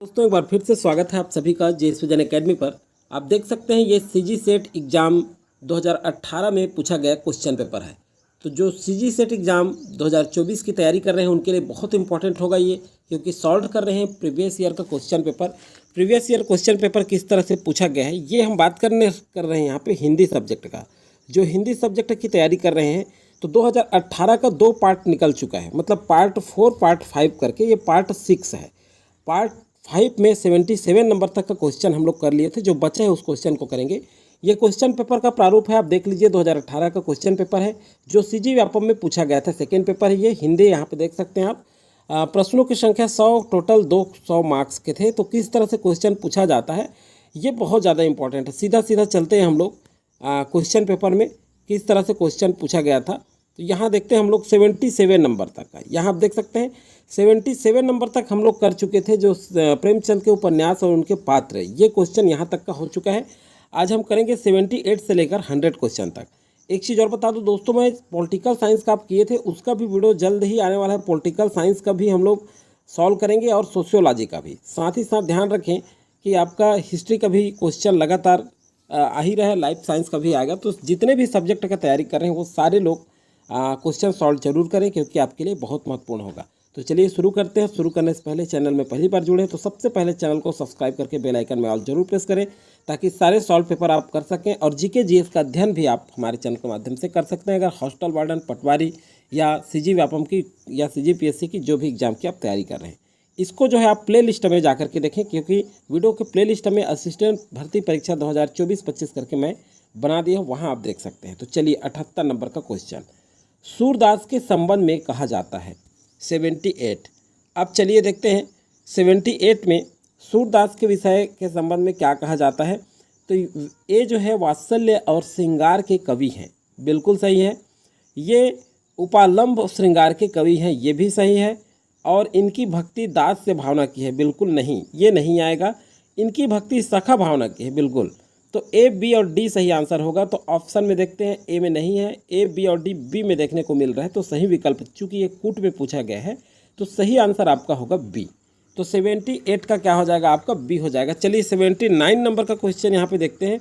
दोस्तों एक बार फिर से स्वागत है आप सभी का जेएस विजन एकेडमी पर। आप देख सकते हैं ये सीजी सेट एग्ज़ाम 2018 में पूछा गया क्वेश्चन पेपर है। तो जो सीजी सेट एग्ज़ाम 2024 की तैयारी कर रहे हैं उनके लिए बहुत इंपॉर्टेंट होगा ये, क्योंकि सॉल्व कर रहे हैं प्रीवियस ईयर का question paper. Previous year question paper किस तरह से पूछा गया है ये हम बात कर रहे हैं यहाँ पर हिंदी सब्जेक्ट का। जो हिंदी सब्जेक्ट की तैयारी कर रहे हैं तो 2018 का 2 पार्ट निकल चुका है, मतलब पार्ट 4 पार्ट 5 करके ये पार्ट 6 है। पार्ट 5 में 77 नंबर तक का क्वेश्चन हम लोग कर लिए थे, जो बचा है उस क्वेश्चन को करेंगे। ये क्वेश्चन पेपर का प्रारूप है, आप देख लीजिए 2018 का क्वेश्चन पेपर है जो सीजी व्यापम में पूछा गया था। सेकेंड पेपर है ये हिंदी, यहाँ पे देख सकते हैं आप। प्रश्नों की संख्या 100, टोटल 200 मार्क्स के थे। तो किस तरह से क्वेश्चन पूछा जाता है ये बहुत ज़्यादा इंपॉर्टेंट है। सीधा सीधा चलते हैं हम लोग क्वेश्चन पेपर में किस तरह से क्वेश्चन पूछा गया था। तो यहाँ देखते हैं हम लोग 77 नंबर तक का, यहाँ आप देख सकते हैं 77 नंबर तक हम लोग कर चुके थे। जो प्रेमचंद के उपन्यास और उनके पात्र, ये क्वेश्चन यहाँ तक का हो चुका है। आज हम करेंगे 78 से लेकर 100 क्वेश्चन तक। एक चीज़ और बता दूं दोस्तों, मैं पॉलिटिकल साइंस का आप किए थे उसका भी वीडियो जल्द ही आने वाला है। पॉलिटिकल साइंस का भी हम लोग सॉल्व करेंगे और सोशियोलॉजी का भी। साथ ही साथ ध्यान रखें कि आपका हिस्ट्री का भी क्वेश्चन लगातार आ ही रहा है, लाइफ साइंस का भी आएगा। तो जितने भी सब्जेक्ट का तैयारी कर रहे हैं वो सारे लोग क्वेश्चन सॉल्व जरूर करें, क्योंकि आपके लिए बहुत महत्वपूर्ण होगा। तो चलिए शुरू करते हैं। शुरू करने से पहले चैनल में पहली बार जुड़े हैं तो सबसे पहले चैनल को सब्सक्राइब करके बेल आइकन में ऑल जरूर प्रेस करें, ताकि सारे सॉल्व पेपर आप कर सकें। और जीके जीएस का अध्ययन भी आप हमारे चैनल के माध्यम से कर सकते हैं। अगर हॉस्टल वार्डन, पटवारी या सीजी व्यापम की या सीजी पीएससी की जो भी एग्जाम की आप तैयारी कर रहे हैं, इसको जो है आप प्ले लिस्ट में जा करके देखें, क्योंकि वीडियो के प्ले लिस्ट में असिस्टेंट भर्ती परीक्षा 2024-25 करके मैं बना दिया, वहाँ आप देख सकते हैं। तो चलिए 78 नंबर का क्वेश्चन सूरदास के संबंध में कहा जाता है 78। अब चलिए देखते हैं 78 में सूरदास के विषय के संबंध में क्या कहा जाता है। तो ये जो है वात्सल्य और श्रृंगार के कवि हैं, बिल्कुल सही है। ये उपालंब श्रृंगार के कवि हैं, ये भी सही है। और इनकी भक्ति दास से भावना की है, बिल्कुल नहीं, ये नहीं आएगा। इनकी भक्ति सखा भावना की है, बिल्कुल। तो ए, बी और डी सही आंसर होगा। तो ऑप्शन में देखते हैं, ए में नहीं है, ए, बी और डी बी में देखने को मिल रहा है। तो सही विकल्प, चूंकि ये कूट में पूछा गया है तो सही आंसर आपका होगा बी। तो 78 का क्या हो जाएगा आपका, बी हो जाएगा। चलिए 79 नंबर का क्वेश्चन यहाँ पे देखते हैं।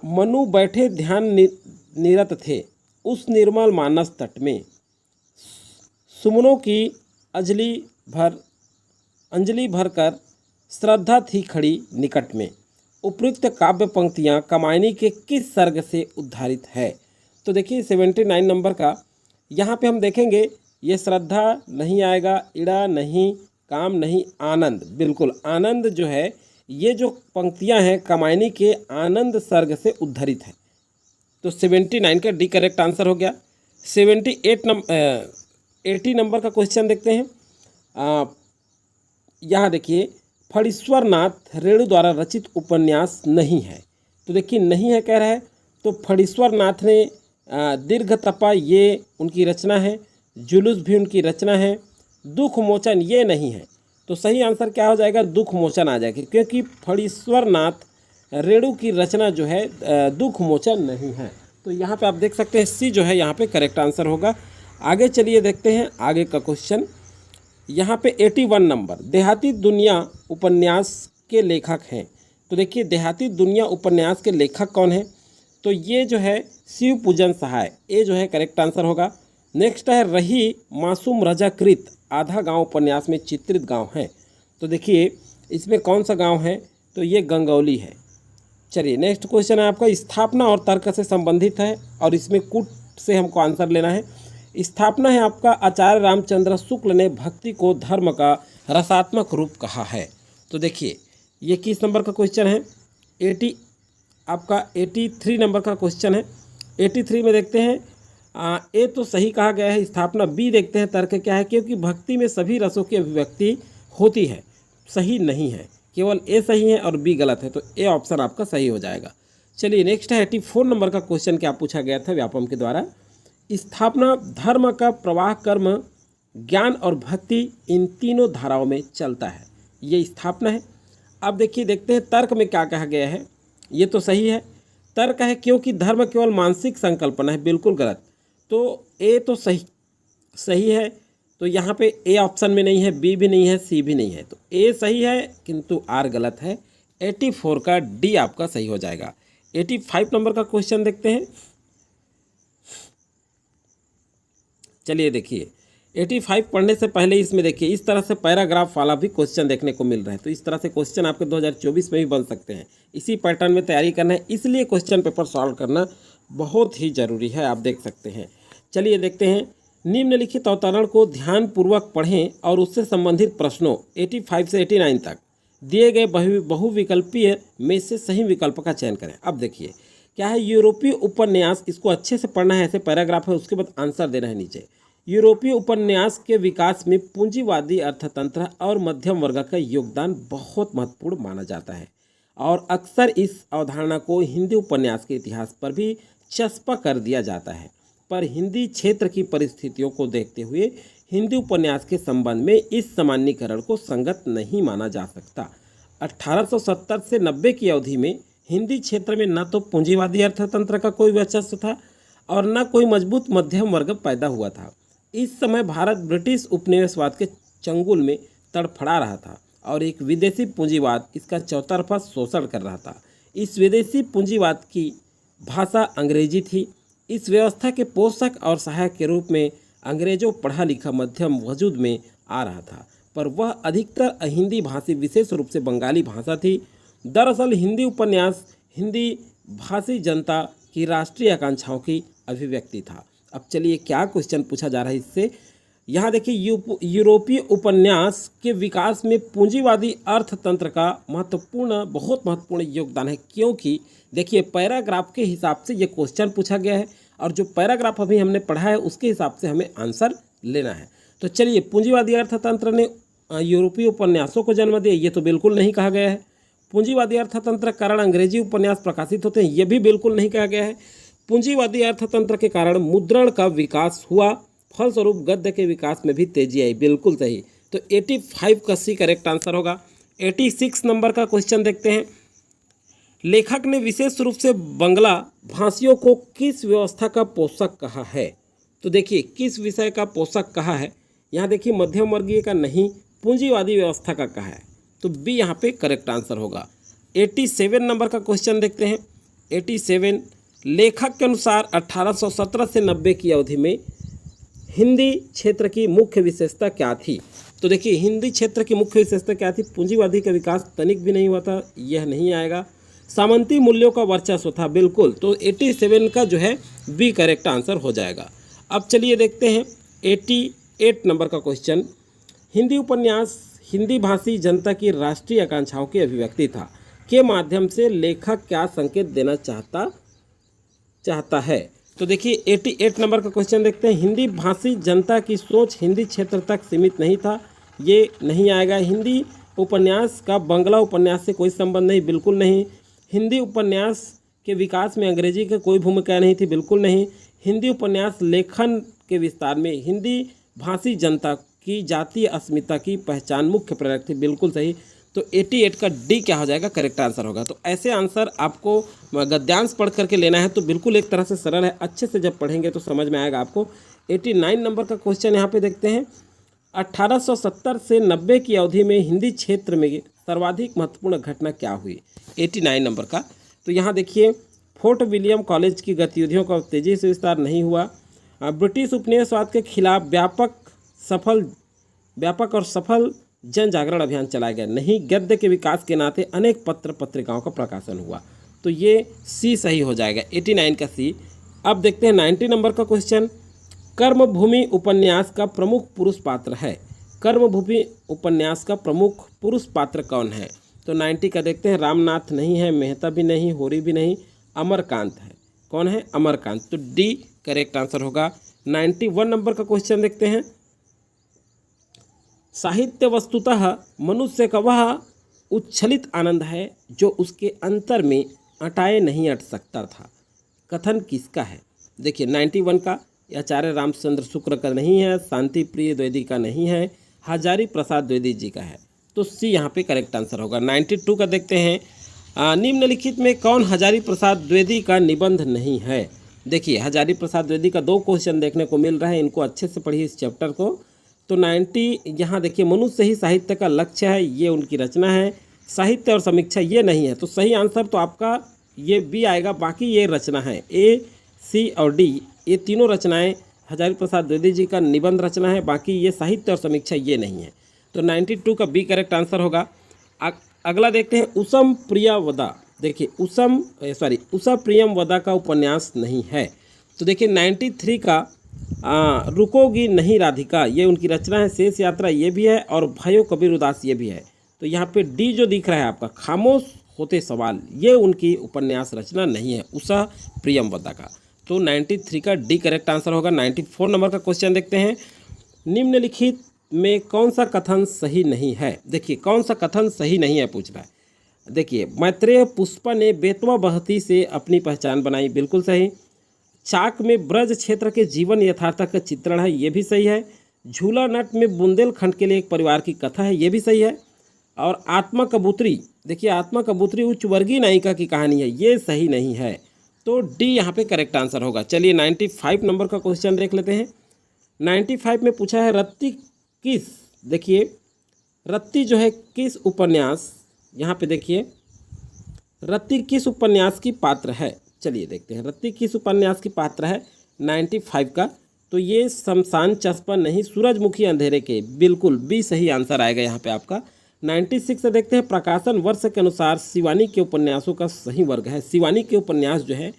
मनु बैठे ध्यान निरत थे उस निर्मल मानस तट में, सुमनों की अंजलि भरकर श्रद्धा थी खड़ी निकट में। उपयुक्त काव्य पंक्तियाँ कामायनी के किस सर्ग से उद्धारित है। तो देखिए 79 नंबर का यहाँ पे हम देखेंगे, ये श्रद्धा नहीं आएगा, इड़ा नहीं, काम नहीं, आनंद, बिल्कुल आनंद जो है, ये जो पंक्तियाँ हैं कामायनी के आनंद सर्ग से उद्धरित है। तो 79 का डी करेक्ट आंसर हो गया। 80 नंबर का क्वेश्चन देखते हैं। यहाँ देखिए, फणीश्वर नाथ रेणु द्वारा रचित उपन्यास नहीं है। तो देखिए नहीं है कह रहा है, तो फणीश्वर नाथ ने दीर्घ तपा ये उनकी रचना है, जुलूस भी उनकी रचना है, दुख मोचन ये नहीं है। तो सही आंसर क्या हो जाएगा, दुख मोचन आ जाएगा, क्योंकि फणीश्वर नाथ रेणु की रचना जो है दुख मोचन नहीं है। तो यहाँ पे आप देख सकते हैं सी जो है यहाँ पे करेक्ट आंसर होगा। आगे चलिए देखते हैं आगे का क्वेश्चन। यहाँ पे 81 नंबर, देहाती दुनिया उपन्यास के लेखक हैं। तो देखिए देहाती दुनिया उपन्यास के लेखक कौन है, तो ये जो है शिव पूजन सहाय, ये जो है करेक्ट आंसर होगा। नेक्स्ट है रही मासूम रजाकृत आधा गांव उपन्यास में चित्रित गांव है। तो देखिए इसमें कौन सा गांव है, तो ये गंगौली है। चलिए नेक्स्ट क्वेश्चन है आपका, स्थापना और तर्क से संबंधित है और इसमें कूट से हमको आंसर लेना है। स्थापना है आपका, आचार्य रामचंद्र शुक्ल ने भक्ति को धर्म का रसात्मक रूप कहा है। तो देखिए ये किस नंबर का क्वेश्चन है, 83 नंबर का क्वेश्चन है। 83 में देखते हैं, ए तो सही कहा गया है स्थापना। बी देखते हैं तर्क क्या है, क्योंकि भक्ति में सभी रसों की अभिव्यक्ति होती है, सही नहीं है, केवल ए सही है और बी गलत है। तो ए ऑप्शन आपका सही हो जाएगा। चलिए नेक्स्ट है 84 नंबर का क्वेश्चन, क्या पूछा गया था व्यापम के द्वारा। स्थापना धर्म का प्रवाह कर्म ज्ञान और भक्ति इन तीनों धाराओं में चलता है, ये स्थापना है। अब देखिए देखते हैं तर्क में क्या कहा गया है। ये तो सही है, तर्क है क्योंकि धर्म केवल मानसिक संकल्पना है, बिल्कुल गलत। तो ए तो सही है। तो यहाँ पे ए ऑप्शन में नहीं है, बी भी नहीं है, सी भी नहीं है, तो ए सही है किंतु आर गलत है। 84 का डी आपका सही हो जाएगा। 85 नंबर का क्वेश्चन देखते हैं। चलिए देखिए, 85 पढ़ने से पहले इसमें देखिए इस तरह से पैराग्राफ वाला भी क्वेश्चन देखने को मिल रहा है। तो इस तरह से क्वेश्चन आपके 2024 में भी बन सकते हैं। इसी पैटर्न में तैयारी करना है, इसलिए क्वेश्चन पेपर सॉल्व करना बहुत ही ज़रूरी है, आप देख सकते हैं। चलिए देखते हैं, निम्नलिखित अवतरण को ध्यानपूर्वक पढ़ें और उससे संबंधित प्रश्नों 85 से 89 तक दिए गए बहुविकल्पीय में से सही विकल्प का चयन करें। अब देखिए क्या है, यूरोपीय उपन्यास, इसको अच्छे से पढ़ना है, ऐसे पैराग्राफ है, उसके बाद आंसर देना है नीचे। यूरोपीय उपन्यास के विकास में पूंजीवादी अर्थतंत्र और मध्यम वर्ग का योगदान बहुत महत्वपूर्ण माना जाता है और अक्सर इस अवधारणा को हिंदी उपन्यास के इतिहास पर भी चस्पा कर दिया जाता है, पर हिंदी क्षेत्र की परिस्थितियों को देखते हुए हिंदी उपन्यास के संबंध में इस सामान्यीकरण को संगत नहीं माना जा सकता। 1870 से 90 की अवधि में हिंदी क्षेत्र में न तो पूंजीवादी अर्थतंत्र का कोई वर्चस्व था और न कोई मजबूत मध्यम वर्ग पैदा हुआ था। इस समय भारत ब्रिटिश उपनिवेशवाद के चंगुल में तड़फड़ा रहा था और एक विदेशी पूंजीवाद इसका चौतरफा शोषण कर रहा था। इस विदेशी पूंजीवाद की भाषा अंग्रेजी थी। इस व्यवस्था के पोषक और सहायक के रूप में अंग्रेजों पढ़ा लिखा मध्यम वजूद में आ रहा था, पर वह अधिकतर हिंदी भाषी, विशेष रूप से बंगाली भाषा थी। दरअसल हिंदी उपन्यास हिंदी भाषी जनता की राष्ट्रीय आकांक्षाओं की अभिव्यक्ति था। अब चलिए क्या क्वेश्चन पूछा जा रहा है इससे, यहाँ देखिए, यूरोपीय उपन्यास के विकास में पूंजीवादी अर्थतंत्र का बहुत महत्वपूर्ण योगदान है। क्योंकि देखिए पैराग्राफ के हिसाब से ये क्वेश्चन पूछा गया है और जो पैराग्राफ अभी हमने पढ़ा है उसके हिसाब से हमें आंसर लेना है। तो चलिए, पूंजीवादी अर्थतंत्र ने यूरोपीय उपन्यासों को जन्म दिया, ये तो बिल्कुल नहीं कहा गया है। पूंजीवादी अर्थतंत्र के कारण अंग्रेजी उपन्यास प्रकाशित होते हैं, ये भी बिल्कुल नहीं कहा गया है। पूंजीवादी अर्थतंत्र के कारण मुद्रण का विकास हुआ, फलस्वरूप गद्य के विकास में भी तेजी आई, बिल्कुल सही। तो 85 का सी करेक्ट आंसर होगा। 86 नंबर का क्वेश्चन देखते हैं। लेखक ने विशेष रूप से बंगला भाषियों को किस व्यवस्था का पोषक कहा है? तो देखिए किस विषय का पोषक कहा है, यहाँ देखिए मध्यम वर्गीय का नहीं, पूंजीवादी व्यवस्था का कहा है, तो बी यहाँ पे करेक्ट आंसर होगा। 87 नंबर का क्वेश्चन देखते हैं। 87, लेखक के अनुसार 1817 से 90 की अवधि में हिंदी क्षेत्र की मुख्य विशेषता क्या थी? तो देखिए हिंदी क्षेत्र की मुख्य विशेषता क्या थी? पूंजीवादी का विकास तनिक भी नहीं हुआ था, यह नहीं आएगा। सामंती मूल्यों का वर्चस्व था, बिल्कुल। तो 87 का जो है बी करेक्ट आंसर हो जाएगा। अब चलिए देखते हैं 88 नंबर का क्वेश्चन। हिंदी उपन्यास हिंदी भाषी जनता की राष्ट्रीय आकांक्षाओं की अभिव्यक्ति था के माध्यम से लेखक क्या संकेत देना चाहता है? तो देखिए 88 नंबर का क्वेश्चन देखते हैं। हिंदी भाषी जनता की सोच हिंदी क्षेत्र तक सीमित नहीं था, ये नहीं आएगा। हिंदी उपन्यास का बंगला उपन्यास से कोई संबंध नहीं, बिल्कुल नहीं। हिंदी उपन्यास के विकास में अंग्रेजी की कोई भूमिका नहीं थी, बिल्कुल नहीं। हिंदी उपन्यास लेखन के विस्तार में हिंदी भाषी जनता की जातीय अस्मिता की पहचान मुख्य प्रेरक थी, बिल्कुल सही। तो 88 का डी क्या हो जाएगा? करेक्ट आंसर होगा। तो ऐसे आंसर आपको गद्यांश पढ़ करके लेना है, तो बिल्कुल एक तरह से सरल है, अच्छे से जब पढ़ेंगे तो समझ में आएगा आपको। 89 नंबर का क्वेश्चन यहाँ पे देखते हैं। 1870 से 90 की अवधि में हिंदी क्षेत्र में सर्वाधिक महत्वपूर्ण घटना क्या हुई? 89 नंबर का। तो यहाँ देखिए, फोर्ट विलियम कॉलेज की गतिविधियों का तेजी से विस्तार नहीं हुआ। ब्रिटिश उपनिवेशवाद के खिलाफ व्यापक और सफल जन जागरण अभियान चलाया गया नहीं। गद्य के विकास के नाते अनेक पत्र पत्रिकाओं का प्रकाशन हुआ, तो ये सी सही हो जाएगा, 89 का सी। अब देखते हैं 90 नंबर का क्वेश्चन। कर्मभूमि उपन्यास का प्रमुख पुरुष पात्र है। कर्मभूमि उपन्यास का प्रमुख पुरुष पात्र कौन है? तो 90 का देखते हैं। रामनाथ नहीं है, मेहता भी नहीं, होरी भी नहीं, अमरकांत है। कौन है? अमरकांत। तो डी करेक्ट आंसर होगा। 91 नंबर का क्वेश्चन देखते हैं। साहित्य वस्तुतः मनुष्य का वह उच्छलित आनंद है जो उसके अंतर में अटाए नहीं अट सकता था। कथन किसका है? देखिए 91 का आचार्य रामचंद्र शुक्ल का नहीं है, शांति प्रिय द्विवेदी का नहीं है, हजारी प्रसाद द्विवेदी जी का है। तो सी यहाँ पे करेक्ट आंसर होगा। 92 का देखते हैं। निम्नलिखित में कौन हजारी प्रसाद द्विवेदी का निबंध नहीं है? देखिए हजारी प्रसाद द्विवेदी का 2 क्वेश्चन देखने को मिल रहा है, इनको अच्छे से पढ़िए इस चैप्टर को। तो 90 यहाँ देखिए मनुष्य ही साहित्य का लक्ष्य है, ये उनकी रचना है। साहित्य और समीक्षा ये नहीं है, तो सही आंसर तो आपका ये बी आएगा। बाकी ये रचना है ए, सी और डी, ये तीनों रचनाएं हजारी प्रसाद द्विवेदी जी का निबंध रचना है। बाकी ये साहित्य और समीक्षा ये नहीं है, तो 92 का बी करेक्ट आंसर होगा। अगला देखते हैं उसम प्रियवदा। देखिए उषा प्रियम वदा का उपन्यास नहीं है। तो देखिए 93 का रुकोगी नहीं राधिका, ये उनकी रचना है। शेष यात्रा ये भी है और भयो कबीर उदास ये भी है। तो यहाँ पे डी जो दिख रहा है आपका खामोश होते सवाल, ये उनकी उपन्यास रचना नहीं है उषा प्रियम वदा का। तो 93 का डी करेक्ट आंसर होगा। 94 नंबर का क्वेश्चन देखते हैं, निम्नलिखित में कौन सा कथन सही नहीं है। देखिए कौन सा कथन सही नहीं है पूछ रहा है। देखिए मैत्रेय पुष्पा ने बेतवा बहती से अपनी पहचान बनाई, बिल्कुल सही। चाक में ब्रज क्षेत्र के जीवन यथार्थ का चित्रण है, ये भी सही है। झूला नट में बुंदेलखंड के लिए एक परिवार की कथा है, ये भी सही है। और आत्मा कबूतरी, देखिए आत्मा कबूतरी उच्च वर्गीय नायिका की कहानी है, ये सही नहीं है। तो डी यहाँ पे करेक्ट आंसर होगा। चलिए 95 नंबर का क्वेश्चन देख लेते हैं। 95 में पूछा है रत्ती किस, देखिए रत्ती जो है किस उपन्यास, यहाँ पे देखिए रत्ती किस उपन्यास की पात्र है। चलिए देखते हैं रत्ती किस उपन्यास की पात्र है 95 का। तो ये शमशान चस्पा नहीं, सूरजमुखी अंधेरे के, बिल्कुल बी सही आंसर आएगा यहाँ पे आपका। 96 से देखते हैं प्रकाशन वर्ष के अनुसार शिवानी के उपन्यासों का सही वर्ग है। शिवानी के उपन्यास जो है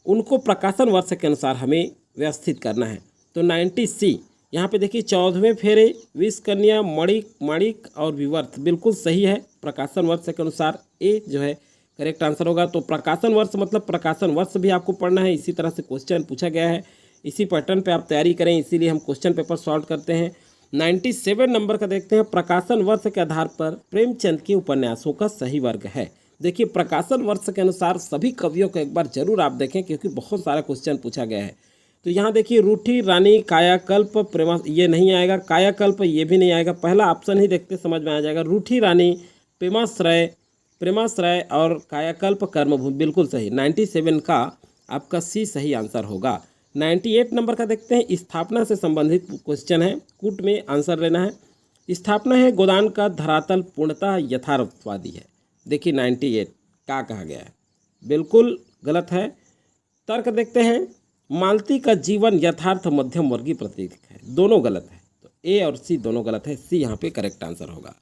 उनको प्रकाशन वर्ष के अनुसार हमें व्यवस्थित करना है। तो 90 सी, यहाँ पे देखिए 14वें फेरे, विष कन्या, माणिक और विवर्त, बिल्कुल सही है। प्रकाशन वर्ष के अनुसार ए जो है करेक्ट आंसर होगा। तो प्रकाशन वर्ष मतलब प्रकाशन वर्ष भी आपको पढ़ना है, इसी तरह से क्वेश्चन पूछा गया है, इसी पैटर्न पे आप तैयारी करें, इसीलिए हम क्वेश्चन पेपर सॉल्व करते हैं। 97 नंबर का देखते हैं, प्रकाशन वर्ष के आधार पर प्रेमचंद के उपन्यासों का सही वर्ग है। देखिए प्रकाशन वर्ष के अनुसार सभी कवियों को एक बार जरूर आप देखें, क्योंकि बहुत सारा क्वेश्चन पूछा गया है। तो यहाँ देखिए रूठी रानी, कायाकल्प, प्रेमा, ये नहीं आएगा। कायाकल्प ये भी नहीं आएगा। पहला ऑप्शन ही देखते समझ में आ जाएगा। रूठी रानी, प्रेमाश्रय और कायाकल्प कर्मभूमि, बिल्कुल सही। 97 का आपका सी सही आंसर होगा। 98 नंबर का देखते हैं, स्थापना से संबंधित क्वेश्चन है, कूट में आंसर लेना है। स्थापना है गोदान का धरातल पूर्णतः यथार्थवादी है। देखिए 98 क्या कहा गया है, बिल्कुल गलत है। तर्क देखते हैं, मालती का जीवन यथार्थ मध्यम वर्गीय प्रतीक है, दोनों गलत है। तो ए और सी दोनों गलत है, सी यहाँ पे करेक्ट आंसर होगा।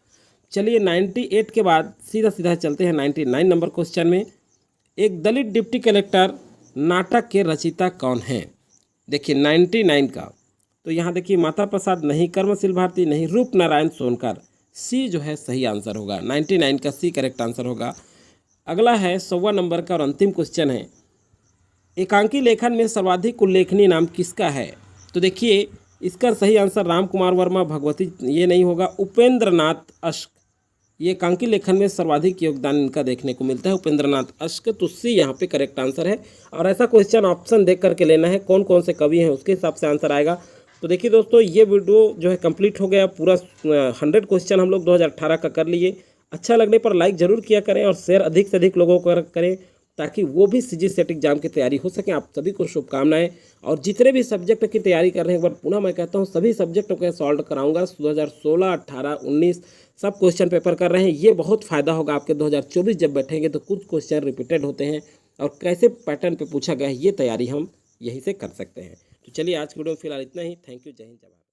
चलिए 98 के बाद सीधा चलते हैं 99 नंबर क्वेश्चन में। एक दलित डिप्टी कलेक्टर नाटक के रचयिता कौन हैं। देखिए 99 का, तो यहाँ देखिए माता प्रसाद नहीं, कर्मशील भारती नहीं, रूप नारायण सोनकर, सी जो है सही आंसर होगा। 99 का सी करेक्ट आंसर होगा। अगला है 100 नंबर का और अंतिम क्वेश्चन है, एकांकी लेखन में सर्वाधिक उल्लेखनीय नाम किसका है। तो देखिए इसका सही आंसर राम कुमार वर्मा, भगवती ये नहीं होगा, उपेंद्रनाथ अश्क, ये एकांकी लेखन में सर्वाधिक योगदान इनका देखने को मिलता है, उपेंद्रनाथ अश्क। तो सी यहाँ पे करेक्ट आंसर है। और ऐसा क्वेश्चन ऑप्शन देख करके लेना है, कौन कौन से कवि हैं उसके हिसाब से आंसर आएगा। तो देखिए दोस्तों ये वीडियो जो है कंप्लीट हो गया, पूरा 100 क्वेश्चन हम लोग 2018 का कर लिए। अच्छा लगने पर लाइक ज़रूर किया करें और शेयर अधिक से अधिक लोगों को करें, ताकि वो भी सीजी सेट एग्जाम की तैयारी हो सके। आप सभी को शुभकामनाएं। और जितने भी सब्जेक्ट की तैयारी कर रहे हैं, एक बार पुनः मैं कहता हूं सभी सब्जेक्टों को सॉल्व कराऊंगा। 2016, 18, 19 सब क्वेश्चन पेपर कर रहे हैं। ये बहुत फ़ायदा होगा आपके 2024 जब बैठेंगे तो कुछ क्वेश्चन रिपीटेड होते हैं और कैसे पैटर्न पे पूछा गया है ये तैयारी हम यहीं से कर सकते हैं। तो चलिए आज की वीडियो में फिलहाल इतना ही। थैंक यू, जय हिंद, जय भारत।